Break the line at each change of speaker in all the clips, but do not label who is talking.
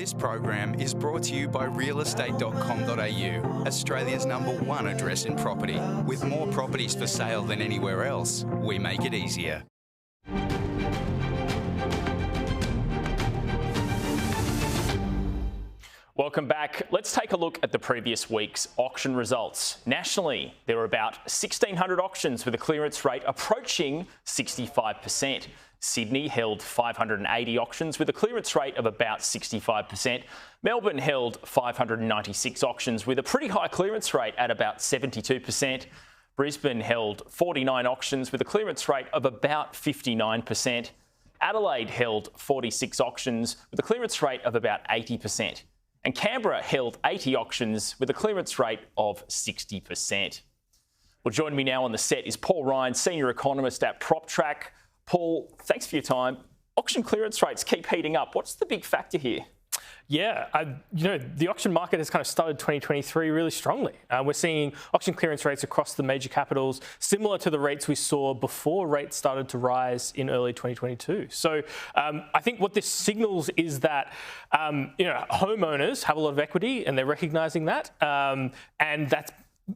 This program is brought to you by realestate.com.au, Australia's #1 address in property. With more properties for sale than anywhere else, we make it easier.
Welcome back. Let's take a look at the previous week's auction results. Nationally, there were about 1,600 auctions with a clearance rate approaching 65%. Sydney held 580 auctions with a clearance rate of about 65%. Melbourne held 596 auctions with a pretty high clearance rate at about 72%. Brisbane held 49 auctions with a clearance rate of about 59%. Adelaide held 46 auctions with a clearance rate of about 80%. And Canberra held 80 auctions with a clearance rate of 60%. Well, joining me now on the set is Paul Ryan, Senior Economist at PropTrack. Paul, thanks for your time. Auction clearance rates keep heating up. What's the big factor here?
Yeah, the auction market has kind of started 2023 really strongly. We're seeing auction clearance rates across the major capitals similar to the rates we saw before rates started to rise in early 2022. So I think what this signals is that homeowners have a lot of equity and they're recognising that, and that's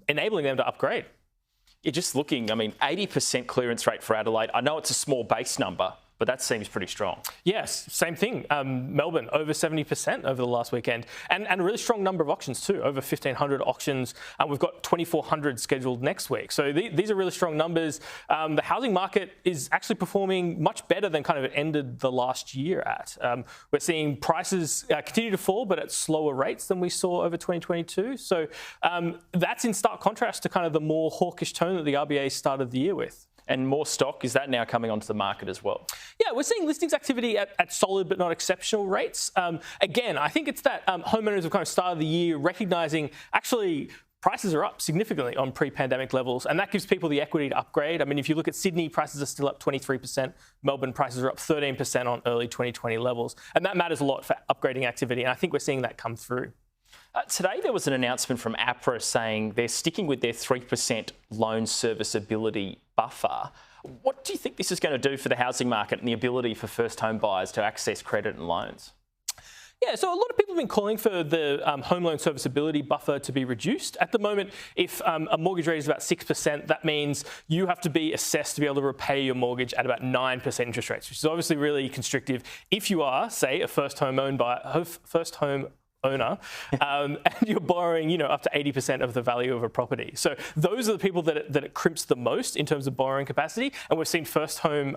enabling them to upgrade.
You're just looking, 80% clearance rate for Adelaide. I know it's a small base number, but that seems pretty strong.
Yes, same thing. Melbourne, over 70% over the last weekend. And a really strong number of auctions too, over 1,500 auctions. We've got 2,400 scheduled next week. So these are really strong numbers. The housing market is actually performing much better than kind of it ended the last year at. We're seeing prices continue to fall, but at slower rates than we saw over 2022. So that's in stark contrast to kind of the more hawkish tone that the RBA started the year with.
And more stock, is that now coming onto the market as well?
Yeah, we're seeing listings activity at solid but not exceptional rates. Again, I think it's that homeowners have kind of started the year recognising actually prices are up significantly on pre-pandemic levels, and that gives people the equity to upgrade. If you look at Sydney, prices are still up 23%. Melbourne prices are up 13% on early 2020 levels, and that matters a lot for upgrading activity, and I think we're seeing that come through.
Today, there was an announcement from APRA saying they're sticking with their 3% loan serviceability buffer. What do you think this is going to do for the housing market and the ability for first home buyers to access credit and loans?
Yeah, so a lot of people have been calling for the home loan serviceability buffer to be reduced. At the moment, if a mortgage rate is about 6%, that means you have to be assessed to be able to repay your mortgage at about 9% interest rates, which is obviously really constrictive if you are, say, a first home owner, and you're borrowing, up to 80% of the value of a property. So those are the people that it crimps the most in terms of borrowing capacity. And we've seen first home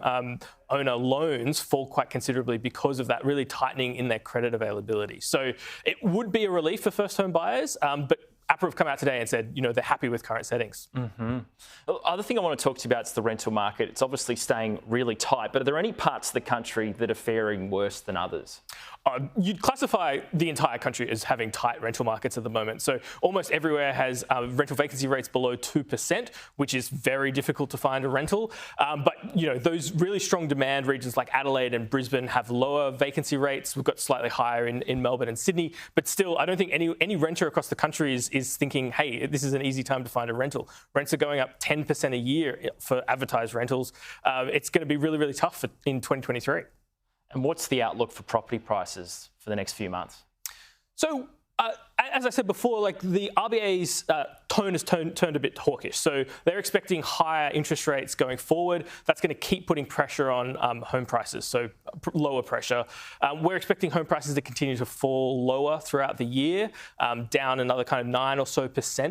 owner loans fall quite considerably because of that really tightening in their credit availability. So it would be a relief for first home buyers, but APRA have come out today and said, they're happy with current settings.
Mm-hmm. The other thing I want to talk to you about is the rental market. It's obviously staying really tight, but are there any parts of the country that are faring worse than others?
You'd classify the entire country as having tight rental markets at the moment. So almost everywhere has rental vacancy rates below 2%, which is very difficult to find a rental. But, those really strong demand regions like Adelaide and Brisbane have lower vacancy rates. We've got slightly higher in Melbourne and Sydney. But still, I don't think any renter across the country is thinking, hey, this is an easy time to find a rental. Rents are going up 10% a year for advertised rentals. It's going to be really, really tough in 2023.
And what's the outlook for property prices for the next few months?
So, as I said before, the RBA's tone has turned a bit hawkish. So they're expecting higher interest rates going forward. That's going to keep putting pressure on home prices, so lower pressure. We're expecting home prices to continue to fall lower throughout the year, down another kind of 9% or so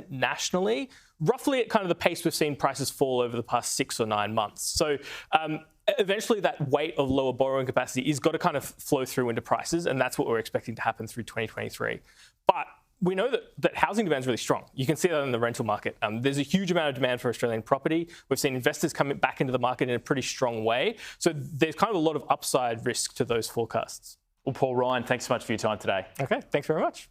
nationally, roughly at kind of the pace we've seen prices fall over the past 6 or 9 months. So eventually that weight of lower borrowing capacity is got to kind of flow through into prices, and that's what we're expecting to happen through 2023. But we know that housing demand is really strong. You can see that in the rental market. There's a huge amount of demand for Australian property. We've seen investors coming back into the market in a pretty strong way. So there's kind of a lot of upside risk to those forecasts.
Well, Paul Ryan, thanks so much for your time today.
Okay, thanks very much.